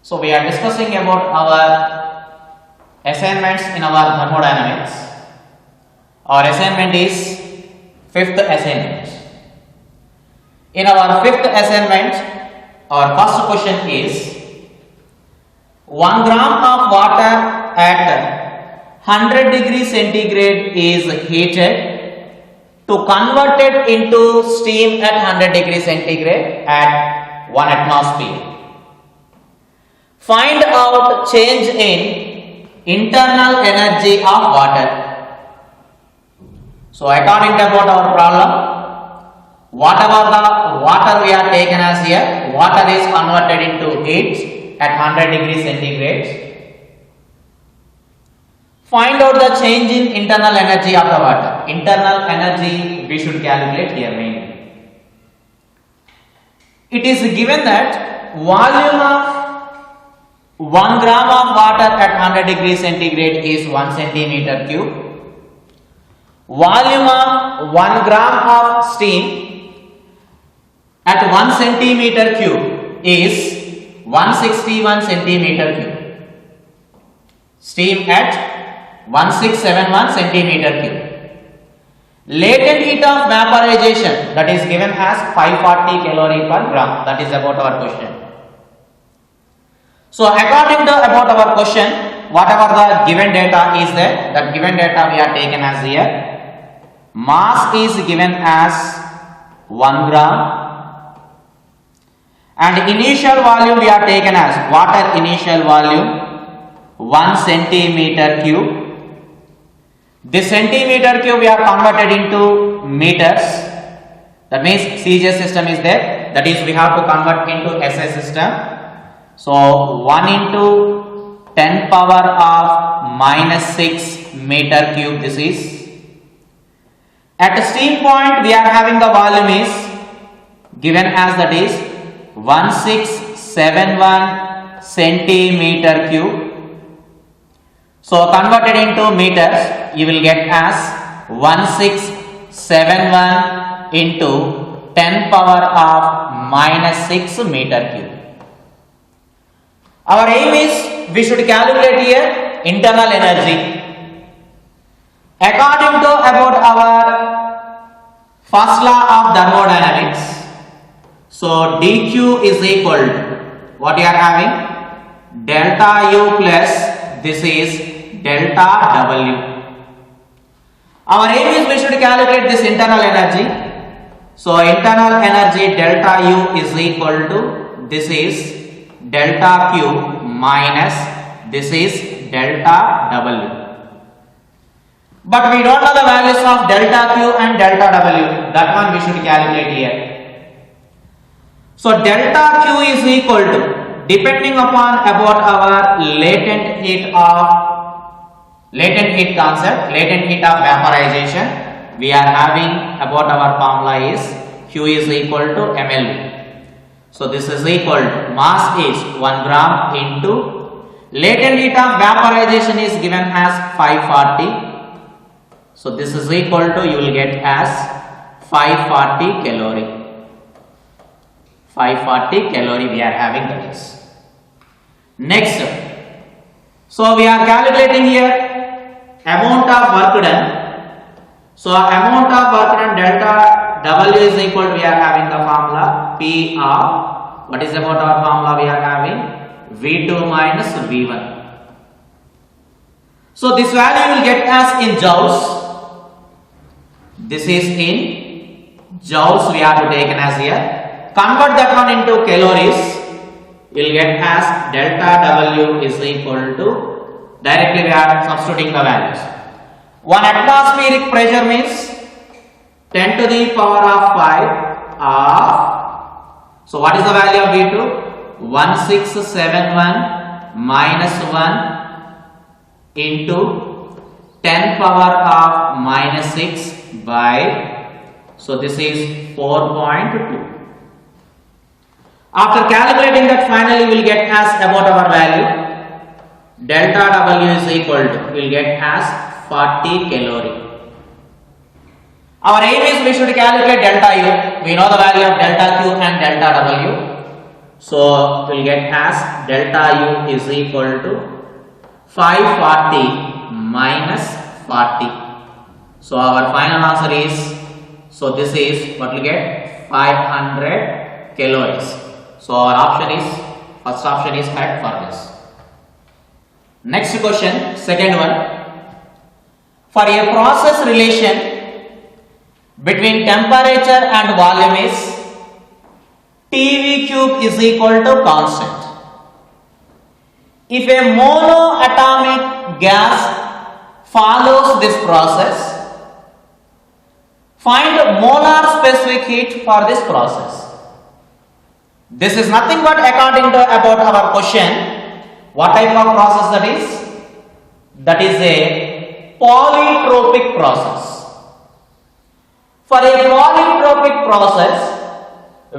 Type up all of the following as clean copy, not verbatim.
So we are discussing about our assignments in our thermodynamics. Our assignment is fifth assignment. In our fifth assignment, our first question is 1 gram of water at 100 degrees centigrade is heated to convert it into steam at 100 degrees centigrade at 1 atmosphere. Find out change in internal energy of water. So according to about our problem, whatever the water we are taken as here, water is converted into heat at 100 degrees centigrade. Find out the change in internal energy of the water. Internal energy we should calculate here mainly. It is given that volume of 1 gram of water at 100 degrees centigrade is 1 centimeter cube. Volume of 1 gram of steam at 1 centimeter cube is 161 centimeter cube. Steam at 1671 centimeter cube. Latent heat of vaporization, that is given as 540 calorie per gram. That is about our question. So according to about our question, whatever the given data is there, that given data we are taken as here. Mass is given as 1 gram and initial volume we are taken as water initial volume 1 centimeter cube. This centimeter cube we are converted into meters. That means CJ system is there. That is we have to convert into SI system. So 1 into 10 power of minus 6 meter cube this is. At the steam point we are having the volume is given as that is 1671 centimeter cube. So converted into meters you will get as 1671 into 10 power of minus 6 meter cube. Our aim is we should calculate here internal energy. According to about our first law of thermodynamics, so dq is equal to what you are having delta U plus this is delta W. Our aim is we should calculate this internal energy. So internal energy delta U is equal to this is delta Q minus this is delta W. But we don't know the values of delta Q and delta W. That one we should calculate here. So delta Q is equal to, depending upon about our latent heat concept, latent heat of vaporization, we are having about our formula is Q is equal to mLV. So this is equal to mass is 1 gram into latent heat of vaporization is given as 540. So this is equal to you will get as 540 calorie. 540 calorie we are having that is. Next, so we are calculating here amount of work done. So amount of work done delta W is equal to we are having the formula P of what is about our formula we are having V2 minus V1. So this value you will get as in joules. This is in joules we have to take as here. Convert that one into calories. You will get as delta W is equal to, directly we are substituting the values. 1 atmospheric pressure means 10 to the power of 5 of, so what is the value of V2? 1671 minus 1 into 10 power of minus 6 by, so this is 4.2. After calculating that, finally we will get as about our value delta W is equal to, we will get as 40 calorie. Our aim is we should calculate delta U. We know the value of delta Q and delta W. So we'll get as delta u is equal to 540 minus 40. So our final answer is, so this is what we get, 500 calories. So our option is, first option is correct for this. Next question, second one. For a process relation between temperature and volume is TV cube is equal to constant. If a monoatomic gas follows this process, find molar specific heat for this process. This is nothing but according to about our question. What type of process that is? That is a polytropic process. For a polytropic process,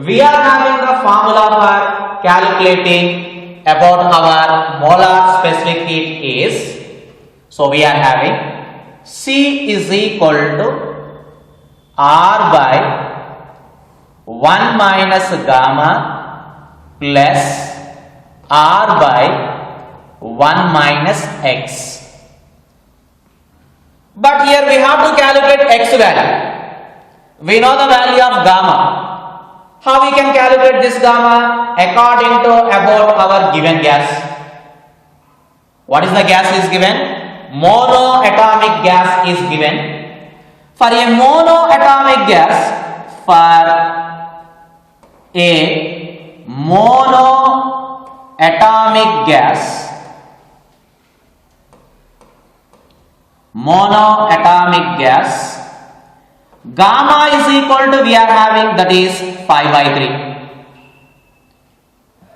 we are having the formula for calculating about our molar specific heat is, so we are having C is equal to R by 1 minus gamma plus R by 1 minus X. But here we have to calculate X value. We know the value of gamma. How we can calculate this gamma? According to about our given gas. What is the gas is given? Monoatomic gas is given. For a monoatomic gas, for a monoatomic gas, gamma is equal to, we are having, that is 5 by 3.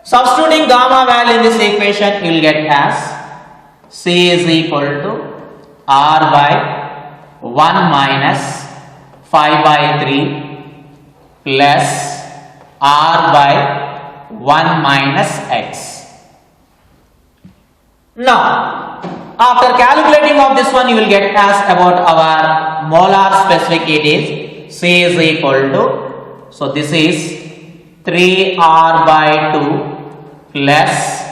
Substituting gamma value in this equation, you will get as C is equal to R by 1 minus 5 by 3 plus R by 1 minus X. Now, after calculating of this one, you will get as about our molar specific heat is C is equal to, so this is 3R by 2 plus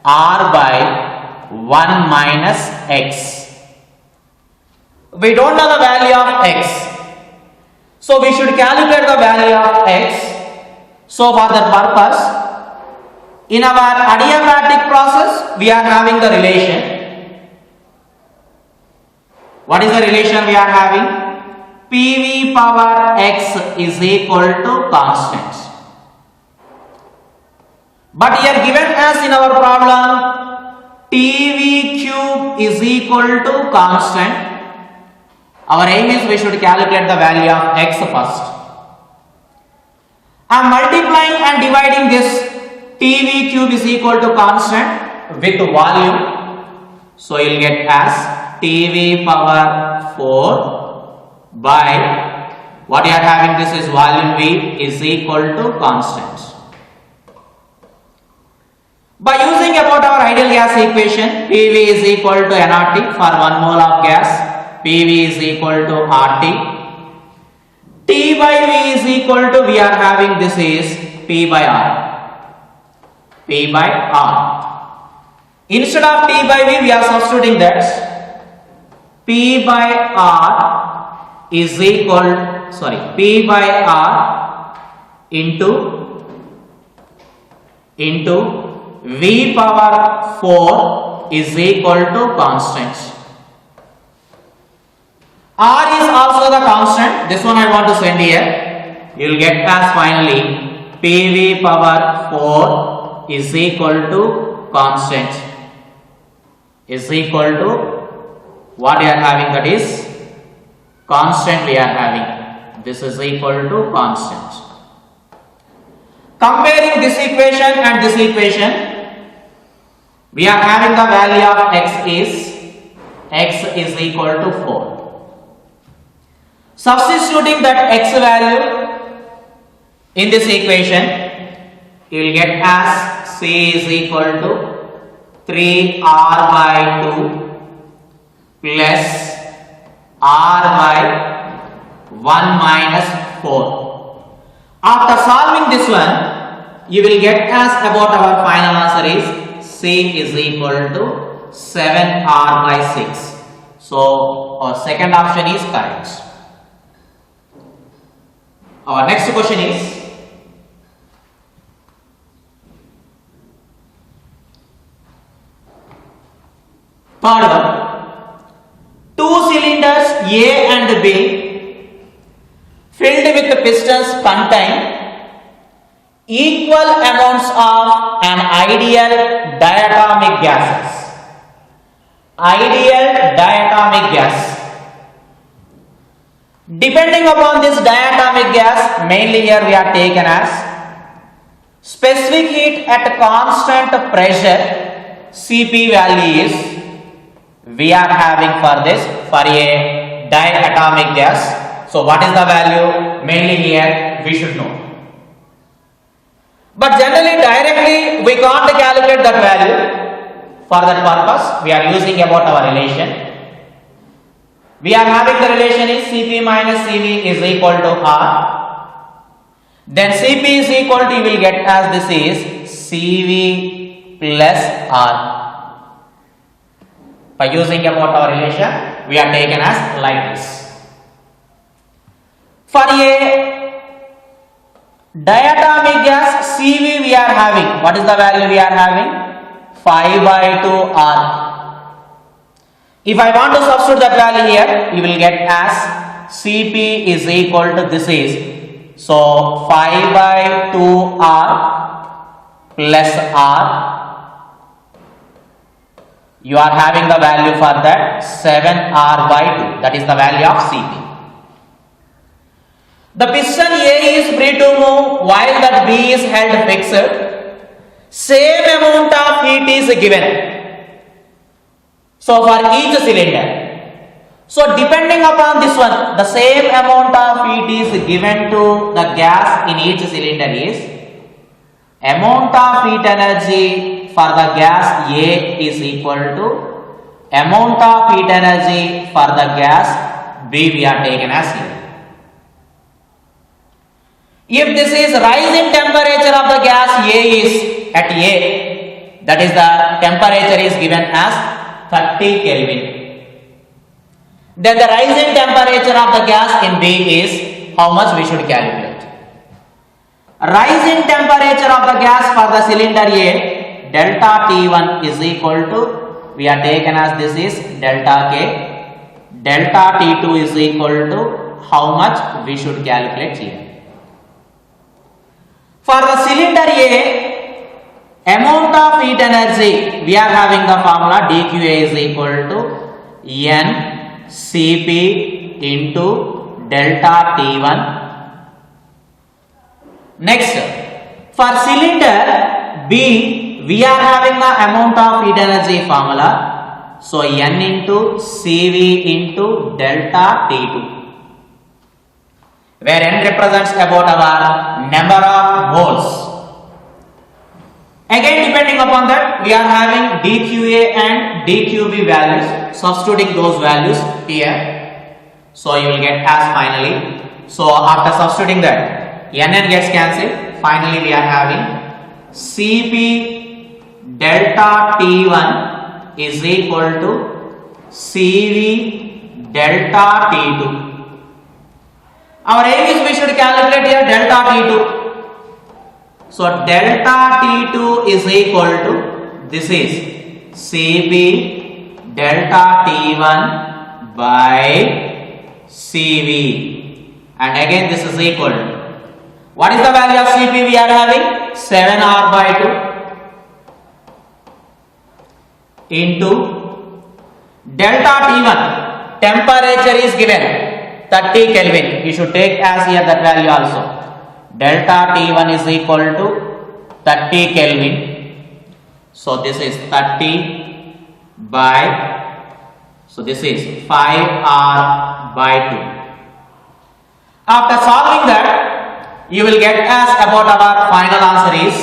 R by 1 minus X. We don't know the value of X, so we should calculate the value of X. So for that purpose, in our adiabatic process, we are having the relation. What is the relation we are having? PV power X is equal to constant. But here given as in our problem, TV cube is equal to constant. Our aim is we should calculate the value of X first. I am multiplying and dividing this TV cube is equal to constant with volume. So you will get as TV power 4 by, what you are having, this is volume V is equal to constant. By using about our ideal gas equation, PV is equal to nRT for 1 mole of gas, PV is equal to RT. T by V is equal to, we are having, this is P by R. P by R. Instead of T by V, we are substituting that P by R is equal, P by R into V power 4 is equal to constant. R is also the constant. This one I want to send here. You will get as finally PV power 4 is equal to constant. Is equal to what we are having, that is constant we are having. This is equal to constant. Comparing this equation and this equation, we are having the value of X is equal to 4. Substituting that X value in this equation, you will get as C is equal to 3R by 2 plus R by 1 minus 4. After solving this one, you will get as about our final answer is C is equal to 7R by 6. So our second option is correct. Our next question is third one. Two cylinders A and B filled with pistons contain equal amounts of an ideal diatomic gases. Ideal diatomic gas. Depending upon this diatomic gas, mainly here we are taken as specific heat at constant pressure, Cp value is we are having for this for a diatomic gas. So what is the value? Mainly here we should know. But generally directly we can't calculate that value. For that purpose we are using about our relation. We are having the relation is Cp minus Cv is equal to R. Then Cp is equal to, you will get as this is Cv plus R. By using about our relation, we are taken as like this. For a diatomic gas Cv we are having, what is the value we are having? 5 by 2 R. If I want to substitute that value here, you will get as Cp is equal to this is, so 5 by 2 R plus R. You are having the value for that 7R by 2, that is the value of Cp. The piston A is free to move while that B is held fixed. Same amount of heat is given. So for each cylinder. So depending upon this one, the same amount of heat is given to the gas in each cylinder is amount of heat energy for the gas A is equal to amount of heat energy for the gas B we are taken as here. If this is rise in temperature of the gas A is at A, that is the temperature is given as 30 Kelvin. Then the rise in temperature of the gas in B is how much we should calculate. Rise in temperature of the gas for the cylinder A, delta T1 is equal to, we are taken as this is delta K. Delta T2 is equal to how much we should calculate here. For the cylinder A, amount of heat energy, we are having the formula dQA is equal to N Cp into delta T1. Next, for cylinder B, we are having the amount of heat energy formula. So N into Cv into delta T2, where N represents about our number of moles. Again, depending upon that, we are having dQA and dQB values, substituting those values here. So you will get as finally. So after substituting that, NN gets cancelled. Finally, we are having Cp delta T1 is equal to Cv delta T2. Our aim is we should calculate here delta T2. So delta T2 is equal to, this is Cp delta T1 by Cv, and again this is equal to, what is the value of Cp we are having? 7R by 2 into delta T1, temperature is given 30 Kelvin. You should take as here that value also. Delta T1 is equal to 30 Kelvin. So this is 30 by, so this is 5R by 2. After solving that, you will get as about our final answer is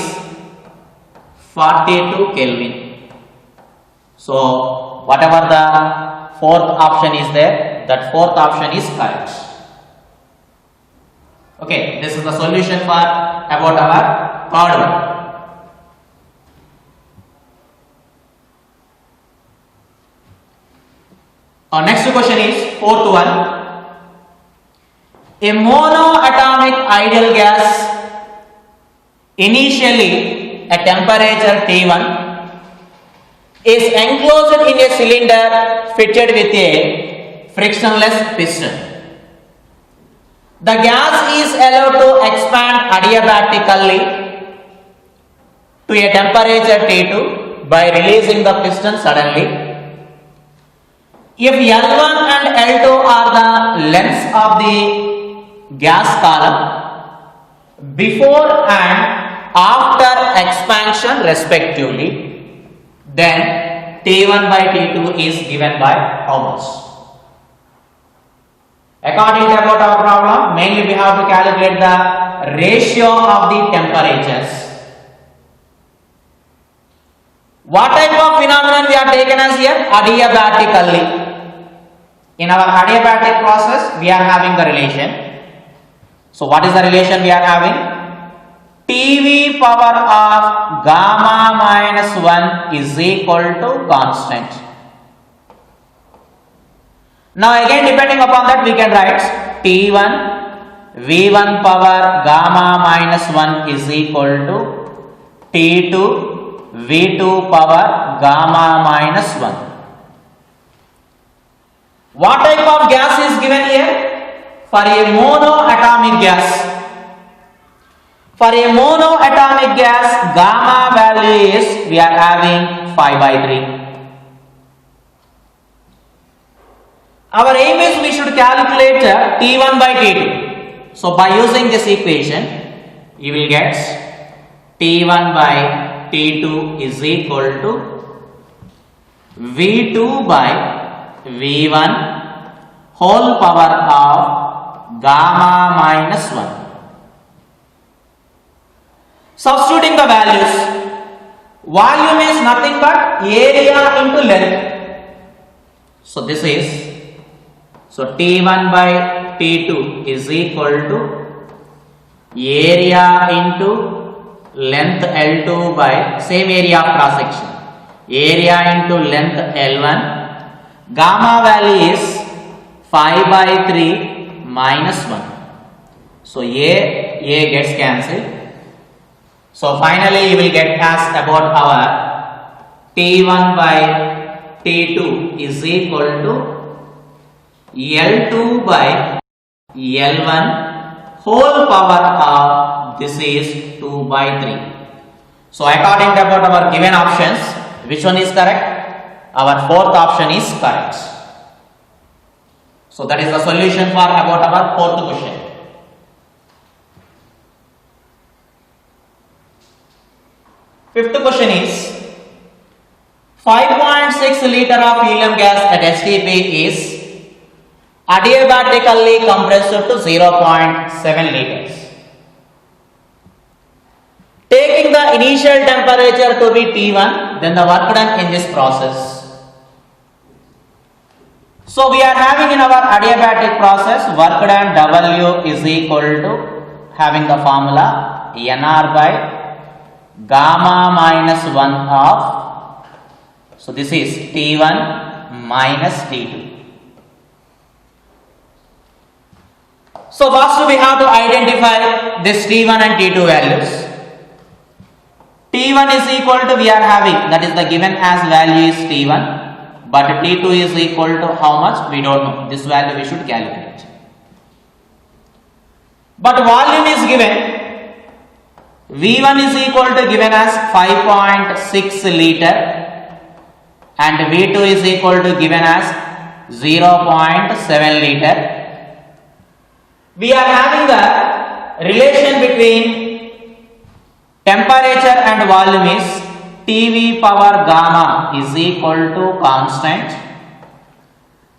42 Kelvin. So whatever the fourth option is there, that fourth option is correct. Okay, this is the solution for about our third one. Our next question is fourth one. A monoatomic ideal gas initially at temperature T1 is enclosed in a cylinder fitted with a frictionless piston. The gas is allowed to expand adiabatically to a temperature T2 by releasing the piston suddenly. If L1 and L2 are the lengths of the gas column before and after expansion respectively, then T1 by T2 is given by how much? According to about our problem, mainly we have to calculate the ratio of the temperatures. What type of phenomenon we are taken as here? Adiabatically. In our adiabatic process, we are having the relation. So what is the relation we are having? TV power of gamma minus 1 is equal to constant. Now again, depending upon that, we can write T1 V1 power gamma minus 1 is equal to T2 V2 power gamma minus 1. What type of gas is given here? For a monoatomic gas. For a monoatomic gas, gamma value is, we are having 5 by 3. Our aim is we should calculate T1 by T2. So by using this equation, you will get T1 by T2 is equal to V2 by V1 whole power of gamma minus 1. Substituting the values, volume is nothing but area into length. So this is, so T1 by T2 is equal to area into length L2 by same area of cross section, area into length L1. Gamma value is 5 by 3 minus 1. So A gets cancelled. So finally you will get as about our T1 by T2 is equal to L2 by L1 whole power of this is 2 by 3. So according to about our given options, which one is correct? Our fourth option is correct. So that is the solution for about our fourth question. Fifth question is 5.6 liter of helium gas at STP is adiabatically compressed to 0.7 liters. Taking the initial temperature to be T1, then the work done in this process. So we are having in our adiabatic process work done W is equal to having the formula NR by gamma minus 1 of, so this is T1 minus T2. So first we have to identify this T1 and T2 values. T1 is equal to, we are having, that is the given as value is T1. But T2 is equal to how much? We don't know. This value we should calculate. But volume is given. V1 is equal to given as 5.6 liter and V2 is equal to given as 0.7 liter. We are having the relation between temperature and volume is TV power gamma is equal to constant.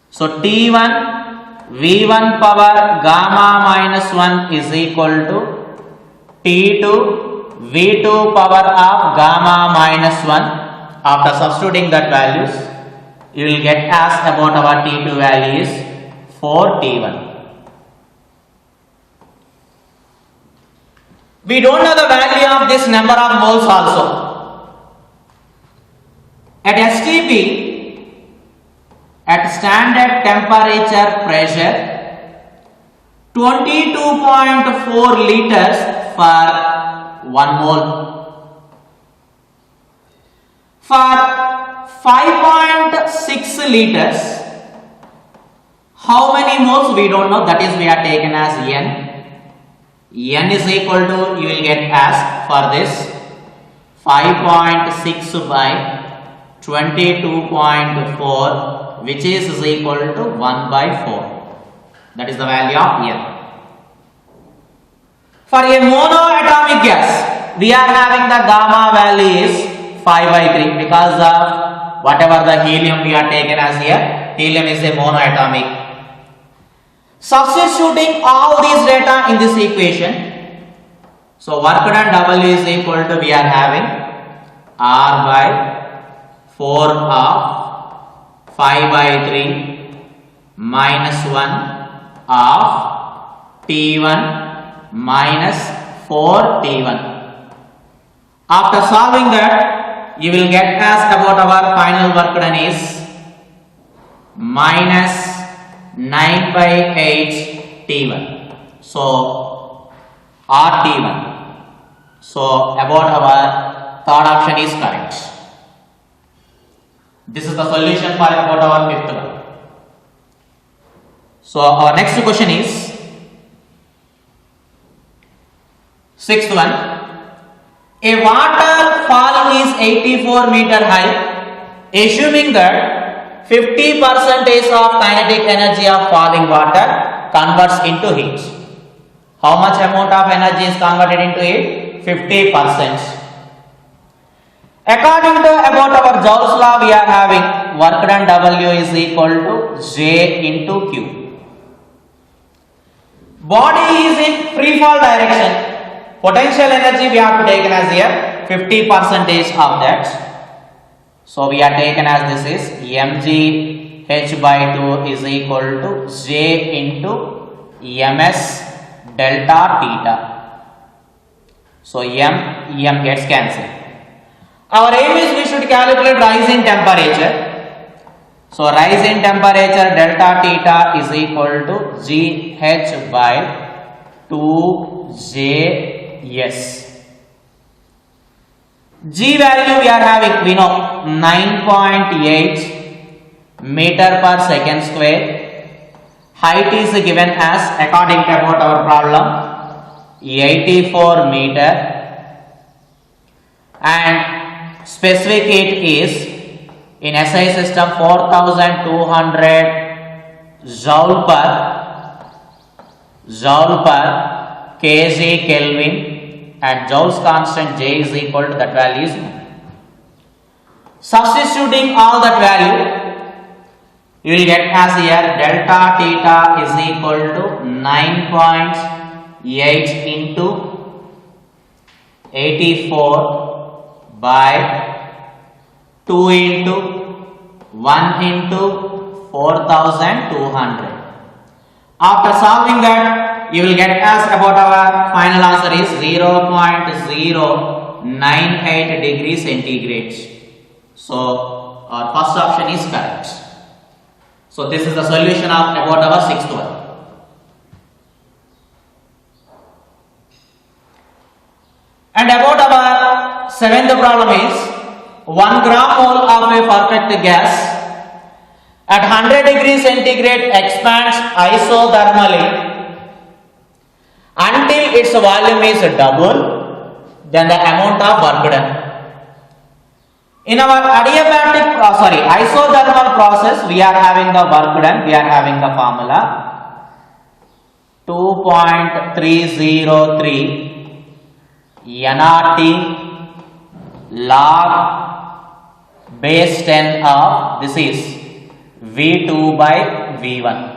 So T1 V1 power gamma minus 1 is equal to T2 V2 power of gamma minus 1. After substituting that values, you will get as about our T2 value is 4 T1. We don't know the value of this number of moles also. At STP, at standard temperature pressure, 22.4 liters for 1 mole. For 5.6 liters, how many moles we don't know, that is we are taken as N. N is equal to, you will get as for this 5.6 by 22.4, which is equal to 1 by 4. That is the value of N. For a monoatomic gas, we are having the gamma value is 5 by 3 because of whatever the helium we are taken as here. Helium is a monoatomic. Substituting all these data in this equation, so work done W is equal to, we are having R by 4 of 5 by 3 minus 1 of T1 minus 4T1. After solving that, you will get as about our final work done is minus 9 by 8 T1. So RT1. So about our third option is correct. This is the solution for about our fifth one. So our next question is sixth one. A waterfall is 84 meter high, assuming that 50% of kinetic energy of falling water converts into heat. How much amount of energy is converted into heat? 50%. According to about our Joule's law, we are having work done W is equal to J into Q. Body is in free fall direction. Potential energy we have to taken as here 50% of that. So we are taken as this is mg h by 2 is equal to J into ms delta theta. So m gets cancelled. Our aim is we should calculate rise in temperature. So rise in temperature delta theta is equal to gh by 2js. G value we are having, we know 9.8 meter per second square. Height is given as, according to about our problem, 84 meter, and specific heat is in SI system 4200 joule per kg Kelvin, and Joule's constant J is equal to that value is known. Substituting all that value, you will get as here delta theta is equal to 9.8 into 84 by 2 into 1 into 4200. After solving that, you will get as about our final answer is 0.098 degrees centigrade. So our first option is correct. So this is the solution of about our sixth one. And about our seventh problem is 1 gram mole of a perfect gas at 100 degrees centigrade expands isothermally until its volume is double than the amount of work done. In our isothermal process, we are having the work done, we are having the formula 2.303 nRT log base 10 of, this is V2 by V1.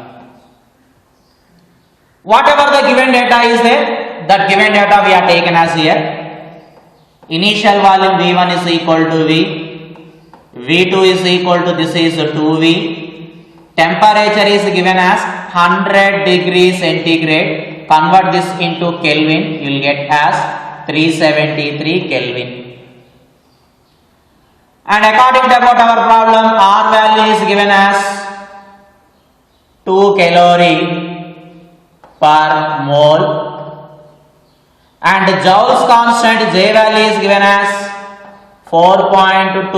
Whatever the given data is there, that given data we are taken as here. Initial volume V1 is equal to V, V2 is equal to, this is 2V. Temperature is given as 100 degrees centigrade convert this into Kelvin, you will get as 373 Kelvin. And according to about our problem, R value is given as 2 calorie per mole, and the Joule's constant J value is given as 4.2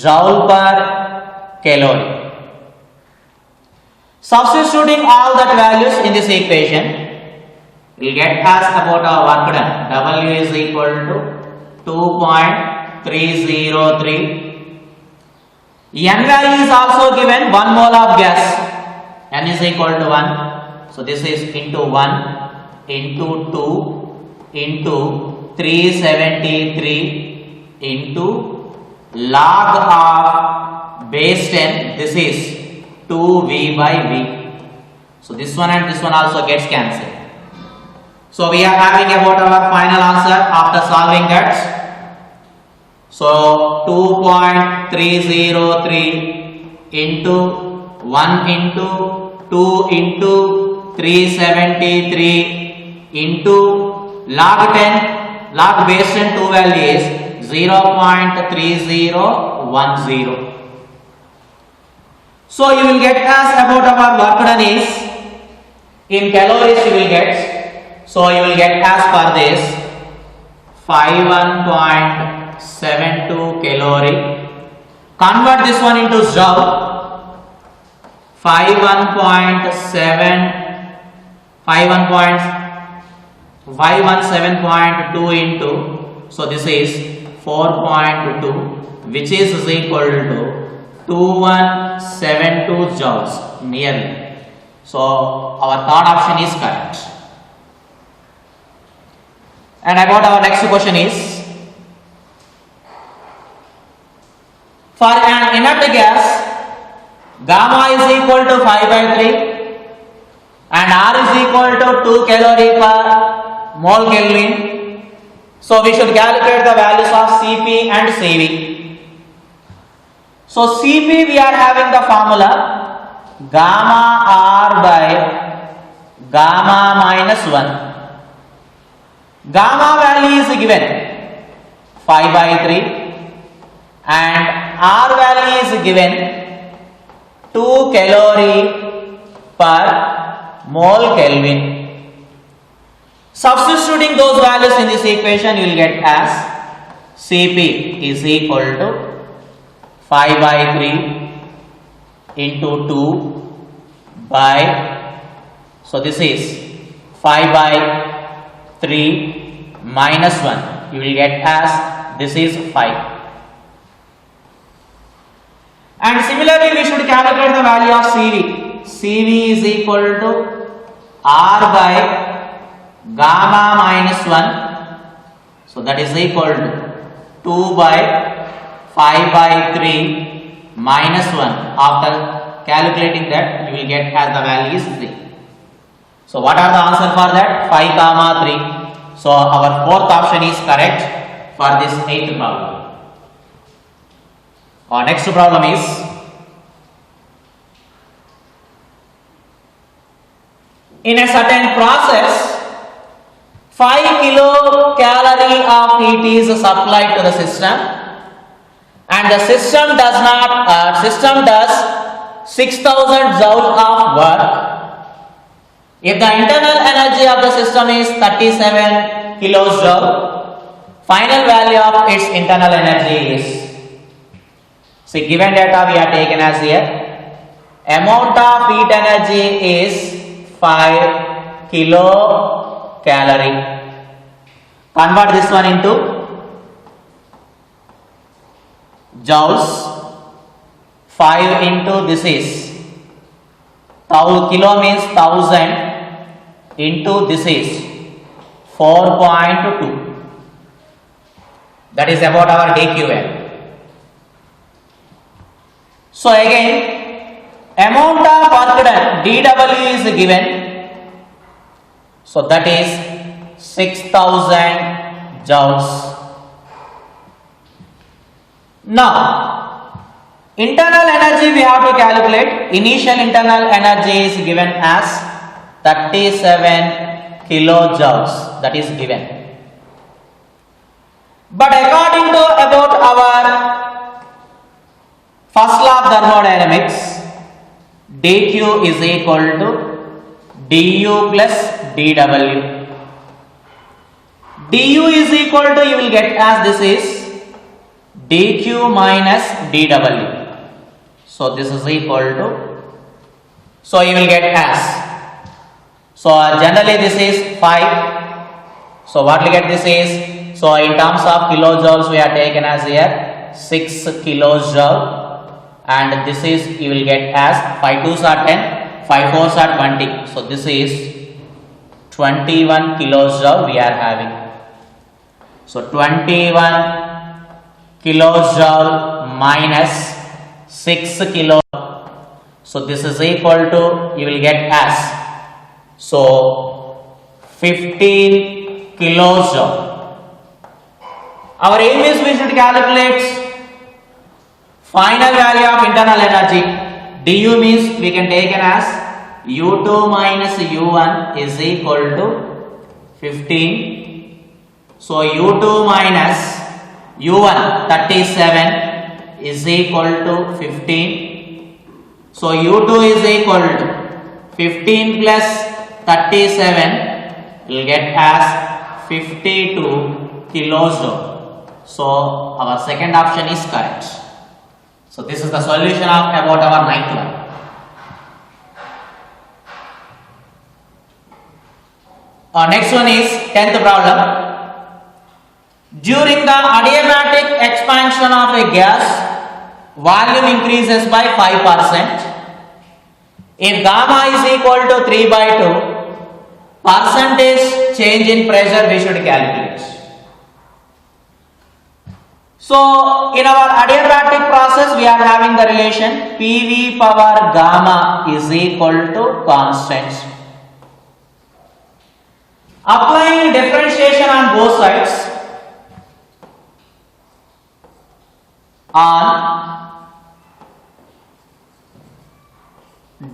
Joule per calorie. Substituting all that values in this equation, we will get as about our work done. W is equal to 2.303. N value is also given, 1 mole of gas. N is equal to 1. So this is into 1 into 2 into 373 into log of base 10. This is 2V by V. So this one and this one also gets cancelled. So we are having about our final answer after solving that. So 2.303 into 1 into 2 into 373 into log 10, log base 10 2 value is 0.3010. So you will get as about our work done is in calories you will get. So you will get as for this 51.72 calorie. Convert this one into joule. 517.2 into, so this is 4.2, which is equal to 2172 joules nearly. So our third option is correct. And about our next question is, for an inert gas, gamma is equal to 5 by 3 and R is equal to 2 calorie per mole Kelvin. So we should calculate the values of Cp and Cv. So Cp we are having the formula gamma R by gamma minus 1. Gamma value is given 5 by 3 and R value is given 2 calorie per mole Kelvin. Substituting those values in this equation, you will get as Cp is equal to 5 by 3 into 2 by, so this is 5 by 3 minus 1. You will get as this is 5. And similarly, we should calculate the value of Cv. Cv is equal to R by gamma minus 1. So that is equal to 2 by 5 by 3 minus 1. After calculating that, you will get as the value is 3. So what are the answer for that? 5 comma 3. So our fourth option is correct for this 8th problem. Our next problem is, in a certain process, 5 kilocalorie of heat is supplied to the system, and the system does 6000 joule of work. If the internal energy of the system is 37 kilojoule, final value of its internal energy is, see, given data we are taken as here, amount of heat energy is 5 kilocalorie. Convert this one into joules. 5 into this is kilo means 1000 into this is 4.2. That is about our dQl. So again, amount of work done dW is given. So that is 6000 joules. Now, internal energy we have to calculate. Initial internal energy is given as 37 kilojoules, that is given. But according to about our first law of thermodynamics, dq is equal to du plus dw. du is equal to, you will get as this is dq minus dw. So this is equal to, so you will get as, so generally this is 5. So what we get this is, so in terms of kilojoules we are taken as here 6 kilojoule, and this is you will get as 5 2s are 10, 5 4s are 20. So this is 21 kilojoule we are having. So 21 kilojoule minus 6 kilo. So this is equal to, you will get as, so 15 kilojoule. Our aim is we should calculate final value of internal energy. du means we can take it as u2 minus u1 is equal to 15. So u2 minus u1 37 is equal to 15. So u2 is equal to 15 plus 37 will get as 52 kilojoule. So our second option is correct. So this is the solution of about our ninth one. Our next one is 10th problem. During the adiabatic expansion of a gas, volume increases by 5%. If gamma is equal to 3/2, percentage change in pressure we should calculate. So in our adiabatic process we are having the relation PV power gamma is equal to constant. Applying differentiation on both sides, on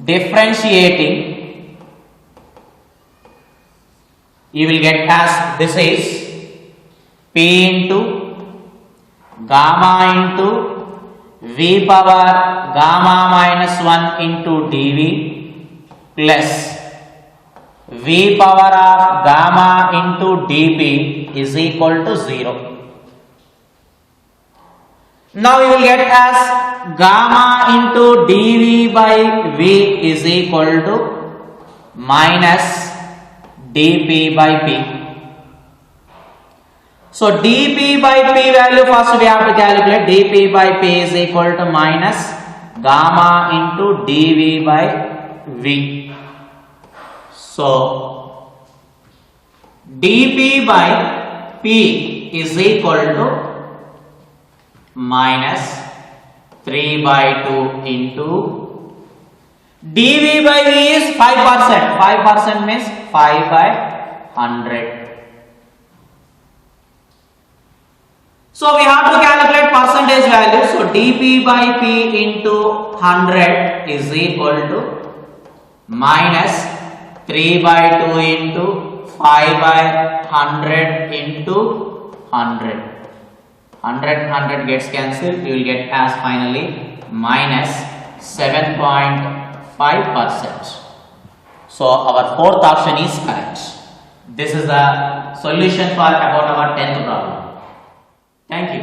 differentiating you will get as this is P into gamma into V power gamma minus 1 into dV plus V power of gamma into dP is equal to 0. Now you will get as gamma into dV by V is equal to minus dP by P. So dP by P value first we have to calculate. dP by P is equal to minus gamma into dV by V. So dP by P is equal to minus 3/2 into dV by V is 5%. 5% means 5/100. So we have to calculate percentage value. So dP by P into 100 is equal to minus 3/2 into 5/100 into 100. 100 gets cancelled. You will get as finally minus 7.5%. So our fourth option is correct. This is the solution for about our 10th problem. Thank you.